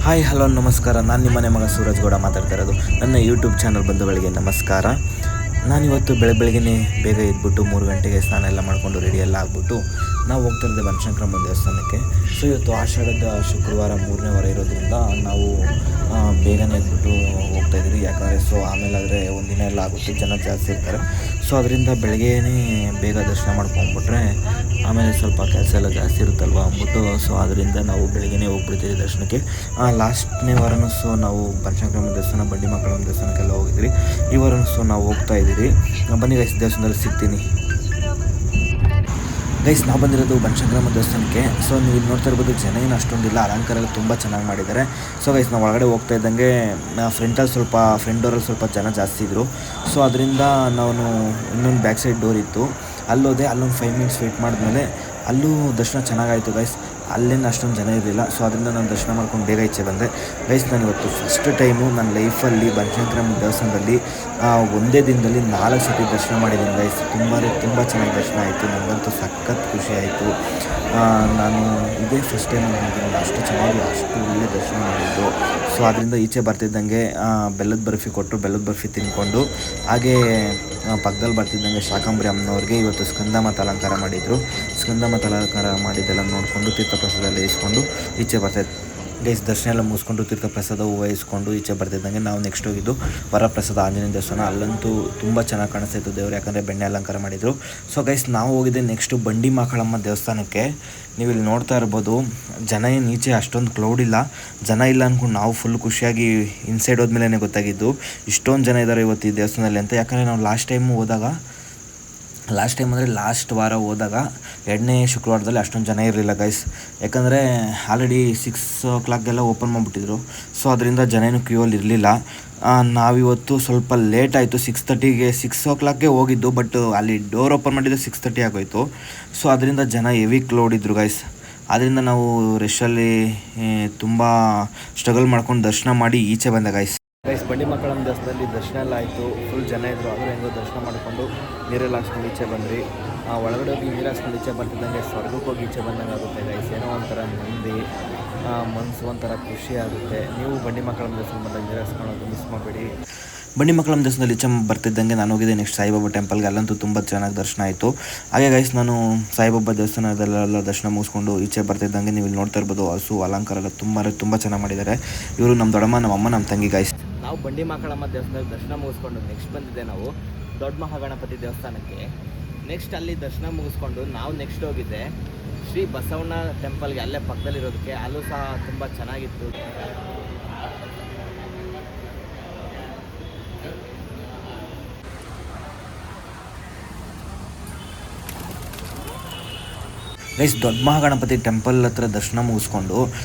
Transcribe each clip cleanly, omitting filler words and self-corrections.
Hi hello ನಮಸ್ಕಾರ. ನಾನು ನಿಮ್ಮನೆ ಮಗ ಸೂರಜ್ ಗೌಡ ಮಾತಾಡ್ತಾ ಇರೋದು. ನನ್ನ ಯೂಟ್ಯೂಬ್ ಚಾನಲ್ ಬಂಧುಗಳಿಗೆ ನಮಸ್ಕಾರ. ನಾನಿವತ್ತು ಬೆಳಗ್ಗೆನೇ ಬೇಗ ಎದ್ಬಿಟ್ಟು 3 ಗಂಟೆಗೆ ಸ್ನಾನ ಎಲ್ಲ ಮಾಡಿಕೊಂಡು ರೆಡಿಯೆಲ್ಲ ಆಗಿಬಿಟ್ಟು ನಾವು ಹೋಗ್ತಾ ಇರೋದು ಬನಶಂಕರಮ್ಮ ದೇವಸ್ಥಾನಕ್ಕೆ. ಸೊ ಇವತ್ತು ಆಷಾಢದ ಶುಕ್ರವಾರ 3ನೇ ವಾರ ಇರೋದ್ರಿಂದ ನಾವು ಬೇಗನೆ ಎದ್ಬಿಟ್ಟು ಹೋಗ್ತಾಯಿದ್ದೀವಿ. ಯಾಕಂದರೆ ಆಮೇಲೆ ಆದರೆ ಒಂದಿನ ಎಲ್ಲ ಆಗುತ್ತೆ, ಜನ ಜಾಸ್ತಿ ಇರ್ತಾರೆ. ಸೊ ಅದರಿಂದ ಬೆಳಗ್ಗೆನೇ ಬೇಗ ದರ್ಶನ ಮಾಡ್ಕೊಂಡ್ಬಿಟ್ರೆ ಆಮೇಲೆ ಸ್ವಲ್ಪ ಕೆಲಸ ಎಲ್ಲ ಜಾಸ್ತಿ ಇರುತ್ತಲ್ವ ಅಂದ್ಬಿಟ್ಟು ಅದರಿಂದ ನಾವು ಬೆಳಗ್ಗೆನೇ ಹೋಗ್ಬಿಡ್ತೀವಿ ದರ್ಶನಕ್ಕೆ. ಲಾಸ್ಟ್ನೇ ವಾರನೂ ನಾವು ಬನಶಂಕರಮ್ಮ ದೇವಸ್ಥಾನ, ಬಂಡಿ ಮಕ್ಕಳಮ್ಮ ದೇವಸ್ಥಾನಕ್ಕೆಲ್ಲ ಹೋಗಿದ್ವಿ. ಈ ವಾರನೂ ನಾವು ಹೋಗ್ತಾ ಇದ್ದೀವಿ. ಬನ್ನಿ ಗೈಸ್, ದೇವಸ್ಥಾನದಲ್ಲಿ ಸಿಗ್ತೀನಿ. ಗೈಸ್, ನಾವು ಬಂದಿರೋದು ಬನಶಂಕರಮ್ಮ ದೇವಸ್ಥಾನಕ್ಕೆ. ಸೊ ನೀವು ಇಲ್ಲಿ ನೋಡ್ತಾ ಇರ್ಬೋದು, ಜನ ಏನು ಅಷ್ಟೊಂದಿಲ್ಲ, ಅಲಂಕಾರ ಎಲ್ಲ ತುಂಬ ಚೆನ್ನಾಗಿ ಮಾಡಿದ್ದಾರೆ. ಸೊ ಗೈಸ್, ನಾವು ಒಳಗಡೆ ಹೋಗ್ತಾ ಇದ್ದಂಗೆ ಫ್ರಂಟ್ ಡೋರಲ್ಲಿ ಸ್ವಲ್ಪ ಜನ ಜಾಸ್ತಿ ಇದ್ದರು. ಸೊ ಅದರಿಂದ ನಾನು ಇನ್ನೊಂದು ಬ್ಯಾಕ್ ಸೈಡ್ ಡೋರ್ ಇತ್ತು, ಅಲ್ಲೋದೆ. ಅಲ್ಲೊಂದು 5 ಮಿನಿಟ್ಸ್ ವೆಯ್ಟ್ ಮಾಡಿದ್ಮೇಲೆ ಅಲ್ಲೂ ದರ್ಶನ ಚೆನ್ನಾಗಾಯಿತು ಗೈಸ್. ಅಲ್ಲೇನು ಅಷ್ಟೊಂದು ಜನ ಇರಲಿಲ್ಲ. ಸೊ ಅದರಿಂದ ನಾನು ದರ್ಶನ ಮಾಡ್ಕೊಂಡು ಬೇಗ ಈಚೆ ಬಂದೆ. ಗೈಸ್, ನಾನು ಇವತ್ತು ಫಸ್ಟ್ ಟೈಮು ನನ್ನ ಲೈಫಲ್ಲಿ ಬನಶಂಕರಮ್ಮ ದೇವಸ್ಥಾನದಲ್ಲಿ ಒಂದೇ ದಿನದಲ್ಲಿ 4 ಸತಿ ದರ್ಶನ ಮಾಡಿದ್ದೀನಿ ಗೈಸ್. ತುಂಬ ಚೆನ್ನಾಗಿ ದರ್ಶನ ಆಯಿತು. ನನಗಂತೂ ಸಖತ್ ಖುಷಿ ಆಯಿತು. ನಾನು ಇದೇ ಫಸ್ಟ್ ಟೈಮ್ ಮಾಡಿದ್ದೀನಿ, ಅಷ್ಟು ಚೆನ್ನಾಗಿ ಅಷ್ಟು ಒಳ್ಳೆ ದರ್ಶನ ಮಾಡಿದ್ದು. ಸೊ ಅದರಿಂದ ಈಚೆ ಬರ್ತಿದ್ದಂಗೆ ಬೆಲ್ಲದ ಬರ್ಫಿ ಕೊಟ್ಟರು. ಬೆಲ್ಲದ ಬರ್ಫಿ ತಿಂದ್ಕೊಂಡು ಹಾಗೇ ಪಕ್ಕದಲ್ಲಿ ಬರ್ತಿದ್ದಂಗೆ ಶಾಕಂಬರಿ ಅಮ್ಮನವ್ರಿಗೆ ಇವತ್ತು ಸ್ಕಂದಮಾತ ಅಲಂಕಾರ ಮಾಡಿದರು. ಸ್ಕಂದಮಾತ ಅಲಂಕಾರ ಮಾಡಿದ್ದೆಲ್ಲ ನೋಡಿಕೊಂಡು ತೀರ್ಥಪ್ರಸಾದ ಎಲ್ಲ ಇಸ್ಕೊಂಡು ಈಚೆ ಬರ್ತಾಯಿದ್ದೆ ಗೈಸ್. ದರ್ಶನ ಎಲ್ಲ ಮುಗಿಸ್ಕೊಂಡು ತೀರ್ಥಪ್ರಸಾದ ಹೂವು ಇಸ್ಕೊಂಡು ಈಚೆ ಬರ್ತಿದ್ದಂಗೆ ನಾವು ನೆಕ್ಸ್ಟ್ ಹೋಗಿದ್ದು ವರಪ್ರಸಾದ ಆಂಜನೇಯ ದೇವಸ್ಥಾನ. ಅಲ್ಲಂತೂ ತುಂಬ ಚೆನ್ನಾಗಿ ಕಾಣಿಸ್ತಾಯಿತ್ತು ದೇವರು, ಯಾಕಂದರೆ ಬೆಣ್ಣೆ ಅಲಂಕಾರ ಮಾಡಿದರು. ಸೊ ಗೈಸ್, ನಾವು ಹೋಗಿದ್ದೆ ನೆಕ್ಸ್ಟು ಬಂಡಿ ಮಕ್ಕಳಮ್ಮ ದೇವಸ್ಥಾನಕ್ಕೆ. ನೀವು ಇಲ್ಲಿ ನೋಡ್ತಾ ಇರ್ಬೋದು, ಜನ ಏನು ಈಚೆ ಅಷ್ಟೊಂದು ಕ್ಲೌಡ್ ಇಲ್ಲ. ಜನ ಇಲ್ಲ ಅಂದ್ಕೊಂಡು ನಾವು ಫುಲ್ ಖುಷಿಯಾಗಿ ಇನ್ಸೈಡ್ ಹೋದ್ಮೇಲೆ ಗೊತ್ತಾಗಿದ್ದು ಇಷ್ಟೊಂದು ಜನ ಇದ್ದಾರೆ ಇವತ್ತು ಈ ದೇವಸ್ಥಾನದಲ್ಲಿ ಅಂತ. ಯಾಕಂದರೆ ನಾವು ಲಾಸ್ಟ್ ಟೈಮ್ ಅಂದರೆ ಲಾಸ್ಟ್ ವಾರ ಹೋದಾಗ 2ನೇ ಶುಕ್ರವಾರದಲ್ಲಿ ಅಷ್ಟೊಂದು ಜನ ಇರಲಿಲ್ಲ ಗೈಸ್. ಯಾಕಂದರೆ ಆಲ್ರೆಡಿ 6 o'clockಗೆಲ್ಲ ಓಪನ್ ಮಾಡಿಬಿಟ್ಟಿದ್ರು. ಸೊ ಅದರಿಂದ ಜನ ಏನು ಕ್ಯೂವಲ್ಲಿ ಇರಲಿಲ್ಲ. ನಾವಿವತ್ತು ಸ್ವಲ್ಪ ಲೇಟ್ ಆಯಿತು. 6 o'clockಗೆ ಹೋಗಿದ್ದು, ಬಟ್ ಅಲ್ಲಿ ಡೋರ್ ಓಪನ್ ಮಾಡಿದ್ದು 6:30 ಆಗೋಯಿತು. ಸೊ ಅದರಿಂದ ಜನ ಹೆವಿ ಕ್ಲೌಡ್ ಇದ್ದರು ಗೈಸ್. ಆದ್ದರಿಂದ ನಾವು ರಶಲ್ಲಿ ತುಂಬ ಸ್ಟ್ರಗಲ್ ಮಾಡ್ಕೊಂಡು ದರ್ಶನ ಮಾಡಿ ಈಚೆ ಬಂದೆ ಗೈಸ್. ಬಂಡಿ ಮಕ್ಕಳಮ್ಮ ದೇವಸ್ಥಾನದಲ್ಲಿ ದರ್ಶನ ಎಲ್ಲ ಆಯಿತು. ಫುಲ್ ಜನ ಇದ್ದರು. ಆದರೆ ಹೆಂಗೋ ದರ್ಶನ ಮಾಡಿಕೊಂಡು ನೀರೆಲ್ಲ ಹಾಕ್ಸ್ಕೊಂಡು ಈಚೆ ಬಂದ್ರಿ. ಒಳಗಡೆ ಹೋಗಿ ನೀರು ಹಾಕ್ಸ್ಕೊಂಡು ಈಚೆ ಬರ್ತಿದ್ದಂಗೆ ಸ್ವರ್ಗಕ್ಕೆ ಹೋಗಿ ಈಚೆ ಬಂದಂಗೆ ಆಗುತ್ತೆ ಗೈಸ್. ಏನೋ ಒಂಥರ ನೆಮ್ಮದಿ, ಮನಸ್ಸು ಒಂಥರ ಖುಷಿ ಆಗುತ್ತೆ. ನೀವು ಬಂಡಿ ಮಕ್ಕಳಮ್ಮ ದೇವಸ್ಥಾನ ಬಂದಾಗ ನೀರು ಹಾಕ್ಸ್ಕೊಳ್ಳೋದು ಮಿಸ್ ಮಾಡಬೇಡಿ. ಬಂಡಿ ಮಕ್ಕಳಮ್ಮ ದೇವಸ್ಥಾನದಲ್ಲಿ ಈಚೆ ಬರ್ತಿದ್ದಂಗೆ ನಾನು ಹೋಗಿದ್ದೆ ನೆಕ್ಸ್ಟ್ ಸಾಯಿಬಾಬಾ ಟೆಂಪಲ್ಗೆ. ಅಲ್ಲಂತೂ ತುಂಬ ಚೆನ್ನಾಗಿ ದರ್ಶನ ಆಯಿತು. ಹಾಗೆ ಗೈಸ್, ನಾನು ಸಾಯಿಬಾಬಾ ದೇವಸ್ಥಾನದಲ್ಲೆಲ್ಲ ದರ್ಶನ ಮುಗಿಸ್ಕೊಂಡು ಈಚೆ ಬರ್ತಿದ್ದಂಗೆ ನೀವು ಇಲ್ಲಿ ನೋಡ್ತಾ ಇರ್ಬೋದು, ಹಸು ಅಲಂಕಾರ ಎಲ್ಲ ತುಂಬ ಚೆನ್ನಾಗಿ ಮಾಡಿದ್ದಾರೆ. ಇವರು ನಮ್ಮ ದೊಡ್ಡಮ್ಮ, ನಮ್ಮ ಅಮ್ಮ, ನಮ್ಮ ತಂಗಿ ಗೈಸ್. ನಾವು ಬಂಡಿ ಮಕ್ಕಳಮ್ಮ ದೇವಸ್ಥಾನದಲ್ಲಿ ದರ್ಶನ ಮುಗಿಸ್ಕೊಂಡು ನೆಕ್ಸ್ಟ್ ಬಂದಿದ್ದೆ ನಾವು ದೊಡ್ಡ ಮಹಾಗಣಪತಿ ದೇವಸ್ಥಾನಕ್ಕೆ. ನೆಕ್ಸ್ಟ್ ಅಲ್ಲಿ ದರ್ಶನ ಮುಗಿಸ್ಕೊಂಡು ನಾವು ನೆಕ್ಸ್ಟ್ ಹೋಗಿದ್ದೆ ಶ್ರೀ ಬಸವಣ್ಣ ಟೆಂಪಲ್ಗೆ, ಅಲ್ಲೇ ಪಕ್ಕದಲ್ಲಿರೋದಕ್ಕೆ. ಅಲ್ಲೂ ಸಹ ತುಂಬ ಚೆನ್ನಾಗಿತ್ತು. ಗೈಸ್, ದೊಡ್ಡ ಮಹಾಗಣಪತಿ ಟೆಂಪಲ್ ಹತ್ರ ದರ್ಶನ ಮುಗಿಸ್ಕೊಂಡು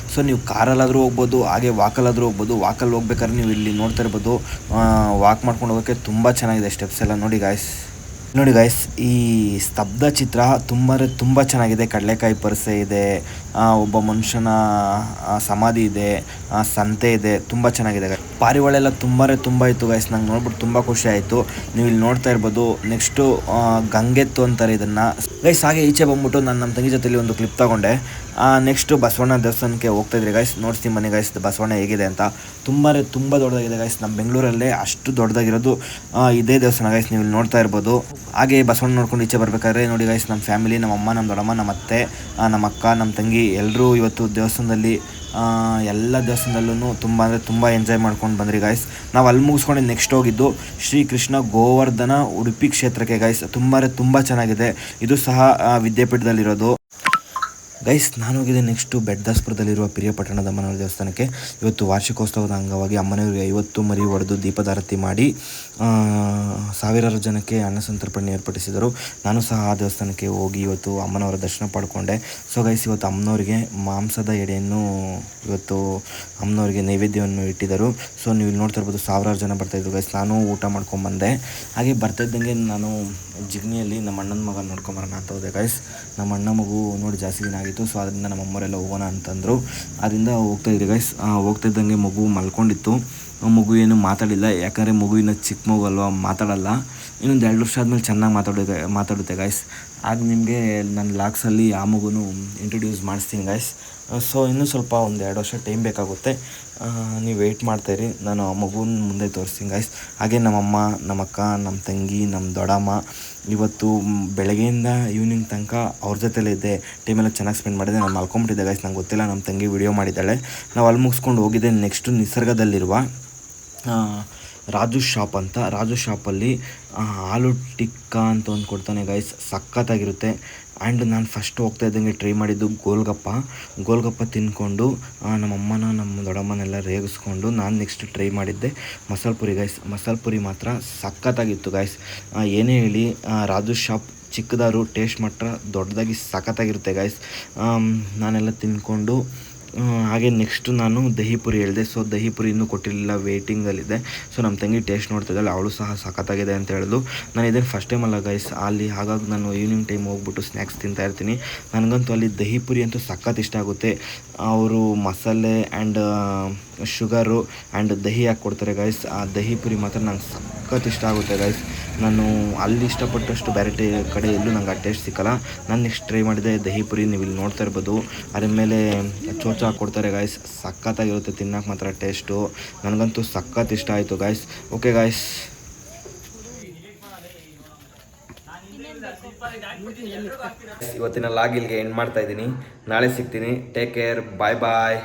ನೀವು ಕಾರಲ್ಲಾದರೂ ಹೋಗ್ಬೋದು, ಹಾಗೆ ವಾಕಲ್ಲಾದರೂ ಹೋಗ್ಬೋದು. ವಾಕಲ್ಲಿ ಹೋಗ್ಬೇಕಾದ್ರೆ ನೀವು ಇಲ್ಲಿ ನೋಡ್ತಾ ಇರ್ಬೋದು, ವಾಕ್ ಮಾಡ್ಕೊಂಡು ಹೋಗೋಕ್ಕೆ ತುಂಬ ಚೆನ್ನಾಗಿದೆ ಸ್ಟೆಪ್ಸ್ ಎಲ್ಲ. ನೋಡಿ ಗಾಯ್ಸ್, ಈ ಸ್ತಬ್ಧ ಚಿತ್ರ ತುಂಬ ಚೆನ್ನಾಗಿದೆ. ಕಡಲೆಕಾಯಿ ಪರ್ಸೆ ಇದೆ, ಒಬ್ಬ ಮನುಷ್ಯನ ಸಮಾಧಿ ಇದೆ, ಸಂತೆ ಇದೆ, ತುಂಬ ಚೆನ್ನಾಗಿದೆ. ಪಾರಿವಾಳ ತುಂಬ ಇತ್ತು ಗೈಸ್. ನಂಗೆ ನೋಡ್ಬಿಟ್ಟು ತುಂಬ ಖುಷಿ ಆಯಿತು. ನೀವು ಇಲ್ಲಿ ನೋಡ್ತಾ ಇರ್ಬೋದು. ನೆಕ್ಸ್ಟು ಗಂಗೆತ್ತು ಅಂತಾರೆ ಇದನ್ನು ಗೈಸ್. ಹಾಗೆ ಈಚೆ ಬಂದ್ಬಿಟ್ಟು ನಾನು ನಮ್ಮ ತಂಗಿ ಜೊತೆಲಿ ಒಂದು ಕ್ಲಿಪ್ ತೊಗೊಂಡೆ. ನೆಕ್ಸ್ಟು ಬಸವಣ್ಣ ದೇವಸ್ಥಾನಕ್ಕೆ ಹೋಗ್ತಾಯಿದ್ರಿ ಗೈಸ್. ನೋಡ್ತೀನಿ ಬನ್ನಿ ಗೈಸ್, ಬಸವಣ್ಣ ಹೇಗಿದೆ ಅಂತ. ತುಂಬ ದೊಡ್ಡದಾಗಿದೆ ಗೈಸ್. ನಮ್ಮ ಬೆಂಗಳೂರಲ್ಲೇ ಅಷ್ಟು ದೊಡ್ಡದಾಗಿರೋದು ಇದೇ ದೇವಸ್ಥಾನ ಗೈಸ್. ನೀವು ಇಲ್ಲಿ ನೋಡ್ತಾ ಇರ್ಬೋದು. ಹಾಗೆ ಬಸವಣ್ಣ ನೋಡ್ಕೊಂಡು ಈಚೆ ಬರ್ಬೇಕಾದ್ರೆ ನೋಡಿ ಗೈಸ್, ನಮ್ಮ ಫ್ಯಾಮಿಲಿ, ನಮ್ಮ ಅಮ್ಮ, ನಮ್ಮ ದೊಡ್ಡಮ್ಮ, ನಮ್ಮ ಅತ್ತೆ, ನಮ್ಮ ಅಕ್ಕ, ನಮ್ಮ ತಂಗಿ ಎಲ್ಲರೂ ಇವತ್ತು ದೇವಸ್ಥಾನದಲ್ಲಿ ಎಲ್ಲ ದೇವಸ್ಥಾನದಲ್ಲೂ ತುಂಬ ಎಂಜಾಯ್ ಮಾಡ್ಕೊಂಡು ಬಂದ್ರಿ ಗೈಸ್. ನಾವು ಅಲ್ಲಿ ಮುಗಿಸ್ಕೊಂಡು ನೆಕ್ಸ್ಟ್ ಹೋಗಿದ್ದು ಶ್ರೀ ಕೃಷ್ಣ ಗೋವರ್ಧನ ಉಡುಪಿ ಕ್ಷೇತ್ರಕ್ಕೆ ಗೈಸ್. ತುಂಬ ಚೆನ್ನಾಗಿದೆ. ಇದು ಸಹ ವಿದ್ಯಾಪೀಠದಲ್ಲಿರೋದು ಗೈಸ್. ನಾನು ಹೋಗಿದ್ದೆ ನೆಕ್ಸ್ಟು ಬೆಡ್ದಾಸ್ಪುರದಲ್ಲಿರುವ ಪಿರಿಯಪಟ್ಟಣದ ಅಮ್ಮನವರ ದೇವಸ್ಥಾನಕ್ಕೆ. ಇವತ್ತು ವಾರ್ಷಿಕೋತ್ಸವದ ಅಂಗವಾಗಿ ಅಮ್ಮನವರಿಗೆ 50 ಮರಿ ಹೊಡೆದು ದೀಪದಾರತಿ ಮಾಡಿ ಸಾವಿರಾರು ಜನಕ್ಕೆ ಅನ್ನ ಸಂತರ್ಪಣೆ ಏರ್ಪಡಿಸಿದರು. ನಾನು ಸಹ ಆ ದೇವಸ್ಥಾನಕ್ಕೆ ಹೋಗಿ ಇವತ್ತು ಅಮ್ಮನವರ ದರ್ಶನ ಪಡ್ಕೊಂಡೆ. ಸೊ ಗೈಸ್, ಇವತ್ತು ಅಮ್ಮನವರಿಗೆ ಮಾಂಸದ ಎಡೆಯನ್ನು ಇವತ್ತು ಅಮ್ಮನವರಿಗೆ ನೈವೇದ್ಯವನ್ನು ಇಟ್ಟಿದ್ದರು. ಸೊ ನೀವು ಇಲ್ಲಿ ನೋಡ್ತಾ ಇರ್ಬೋದು, ಸಾವಿರಾರು ಜನ ಬರ್ತಾಯಿದ್ರು ಗೈಸ್. ನಾನು ಊಟ ಮಾಡ್ಕೊಂಬಂದೆ. ಹಾಗೆ ಬರ್ತಾಯಿದ್ದಂಗೆ ನಾನು ಜಿಗ್ನಿಯಲ್ಲಿ ನಮ್ಮ ಅಣ್ಣನ ಮಗ ನೋಡ್ಕೊಂಬರೋಣ ಅಂತ ಹೋದೆ ಗೈಸ್. ನಮ್ಮ ಅಣ್ಣ ಮಗು ನೋಡಿ ಜಾಸ್ತಿ ದಿನ ಆಗಿತ್ತು. ಸೊ ಅದರಿಂದ ನಮ್ಮ ಅಮ್ಮರೆಲ್ಲ ಹೋಗೋಣ ಅಂತಂದರು. ಅದರಿಂದ ಹೋಗ್ತಾಯಿದ್ರಿ ಗೈಸ್. ಹೋಗ್ತಿದ್ದಂಗೆ ಮಗು ಮಲ್ಕೊಂಡಿತ್ತು. ಮಗು ಏನು ಮಾತಾಡಿಲ್ಲ, ಯಾಕಂದರೆ ಮಗುವಿನ ಚಿಕ್ಕ ಮಗು ಅಲ್ವಾ, ಮಾತಾಡಲ್ಲ. ಇನ್ನೊಂದು 2 ವರ್ಷ ಆದಮೇಲೆ ಚೆನ್ನಾಗಿ ಮಾತಾಡುತ್ತೆ ಗಾಯ್ಸ್. ಆಗ ನಿಮಗೆ ನನ್ನ ಲಾಗ್ಸಲ್ಲಿ ಆ ಮಗುನು ಇಂಟ್ರೊಡ್ಯೂಸ್ ಮಾಡಿಸ್ತೀನಿ ಗಾಯ್ಸ್. ಸೊ ಇನ್ನೂ ಸ್ವಲ್ಪ ಒಂದು 2 ವರ್ಷ ಟೈಮ್ ಬೇಕಾಗುತ್ತೆ, ನೀವು ವೆಯ್ಟ್ ಮಾಡ್ತಾಯಿರಿ, ನಾನು ಆ ಮಗುನ ಮುಂದೆ ತೋರಿಸ್ತೀನಿ ಗಾಯ್ಸ್. ಹಾಗೆ ನಮ್ಮಮ್ಮ, ನಮ್ಮ ಅಕ್ಕ, ನಮ್ಮ ತಂಗಿ, ನಮ್ಮ ದೊಡ್ಡಮ್ಮ ಇವತ್ತು ಬೆಳಗ್ಗೆಯಿಂದ ಈವ್ನಿಂಗ್ ತನಕ ಅವ್ರ ಜೊತೆಲೇ ಇದ್ದೆ. ಟೈಮೆಲ್ಲ ಚೆನ್ನಾಗಿ ಸ್ಪೆಂಡ್ ಮಾಡಿದೆ. ನಾನು ಮಲ್ಕೊಂಬಿಟ್ಟಿದ್ದೆ ಗಾಯ್ಸ್, ನಂಗೆ ಗೊತ್ತಿಲ್ಲ, ನಮ್ಮ ತಂಗಿ ವಿಡಿಯೋ ಮಾಡಿದ್ದಾಳೆ. ನಾವು ಅಲ್ಲಿ ಮುಗಿಸ್ಕೊಂಡು ಹೋಗಿದ್ದೆ ನೆಕ್ಸ್ಟು ನಿಸರ್ಗದಲ್ಲಿರುವ ರಾಜು ಶಾಪ್ ಅಂತ. ರಾಜು ಶಾಪಲ್ಲಿ ಆಲೂ ಟಿಕ್ಕಾ ಅಂತ ಒಂದು ಕೊಡ್ತಾನೆ ಗಾಯ್ಸ್, ಸಖತ್ತಾಗಿರುತ್ತೆ. ಆ್ಯಂಡ್ ನಾನು ಫಸ್ಟ್ ಹೋಗ್ತಾ ಇದ್ದಂಗೆ ಟ್ರೈ ಮಾಡಿದ್ದು ಗೋಲ್ಗಪ್ಪ ತಿಂದ್ಕೊಂಡು ನಮ್ಮಮ್ಮನ ನಮ್ಮ ದೊಡ್ಡಮ್ಮನೆಲ್ಲ ರೇಗಿಸ್ಕೊಂಡು ನಾನು ನೆಕ್ಸ್ಟ್ ಟ್ರೈ ಮಾಡಿದ್ದೆ ಮಸಾಲೆ ಪುರಿ ಗಾಯ್ಸ್. ಮಸಾಲೆ ಪುರಿ ಮಾತ್ರ ಸಖತ್ತಾಗಿತ್ತು ಗಾಯ್ಸ್. ಏನೇ ಹೇಳಿ ರಾಜು ಶಾಪ್ ಚಿಕ್ಕದಾರು ಟೇಸ್ಟ್ ಮಾತ್ರ ದೊಡ್ಡದಾಗಿ ಸಖತ್ತಾಗಿರುತ್ತೆ ಗಾಯ್ಸ್. ನಾನೆಲ್ಲ ತಿಂದ್ಕೊಂಡು ಹಾಗೆ ನೆಕ್ಸ್ಟು ನಾನು ದಹಿ ಪುರಿ ಹೇಳಿದೆ. ಸೊ ದಹಿ ಪುರಿ ಇನ್ನೂ ಕೊಟ್ಟಿರಲಿಲ್ಲ, ವೇಟಿಂಗಲ್ಲಿದೆ. ಸೊ ನಮ್ಮ ತಂಗಿ ಟೇಸ್ಟ್ ನೋಡ್ತಿದ್ದಾಳೆ, ಅವಳು ಸಹ ಸಖತ್ತಾಗಿದೆ ಅಂತ ಹೇಳಿದ್ಲು. ನಾನು ಇದೇನು ಫಸ್ಟ್ ಟೈಮ್ ಅಲ್ಲ ಗೈಸ್ ಅಲ್ಲಿ, ಹಾಗಾಗಿ ನಾನು ಈವ್ನಿಂಗ್ ಟೈಮ್ ಹೋಗ್ಬಿಟ್ಟು ಸ್ನ್ಯಾಕ್ಸ್ ತಿಂತಾಯಿರ್ತೀನಿ. ನನಗಂತೂ ಅಲ್ಲಿ ದಹಿ ಪುರಿ ಅಂತೂ ಸಖತ್ ಇಷ್ಟ ಆಗುತ್ತೆ. ಅವರು ಮಸಾಲೆ ಆ್ಯಂಡ್ ಶುಗರು ಆ್ಯಂಡ್ ದಹಿ ಹಾಕಿ ಕೊಡ್ತಾರೆ ಗೈಸ್. ಆ ದಹಿ ಪುರಿ ಮಾತ್ರ ನಂಗೆ ಸಖತ್ ಇಷ್ಟ ಆಗುತ್ತೆ ಗೈಸ್. ನಾನು ಅಲ್ಲಿ ಇಷ್ಟಪಟ್ಟಷ್ಟು ಬೇರೆ ಕಡೆ ಎಲ್ಲೂ ನಂಗೆ ಆ ಟೇಸ್ಟ್ ಸಿಕ್ಕಲ್ಲ. ನಾನು ನೆಕ್ಸ್ಟ್ ಟ್ರೈ ಮಾಡಿದೆ ದಹಿ ಪುರಿ, ನೀವು ಇಲ್ಲಿ ನೋಡ್ತಾ ಇರ್ಬೋದು. ಅದ್ರ ಮೇಲೆ ಚೋಚ ಹಾಕ್ಕೊಡ್ತಾರೆ ಗಾಯ್ಸ್, ಸಖತ್ತಾಗಿರುತ್ತೆ ತಿನ್ನೋಕೆ ಮಾತ್ರ ಟೇಸ್ಟು. ನನಗಂತೂ ಸಖತ್ ಇಷ್ಟ ಆಯಿತು ಗಾಯ್ಸ್. ಓಕೆ ಗಾಯ್ಸ್, ಇವತ್ತಿನ ಲಾಗ್ ಇಲ್ಲಿಗೆ ಎಂಡ್ ಮಾಡ್ತಾ ಇದ್ದೀನಿ. ನಾಳೆ ಸಿಗ್ತೀನಿ. ಟೇಕ್ ಕೇರ್, ಬಾಯ್ ಬಾಯ್.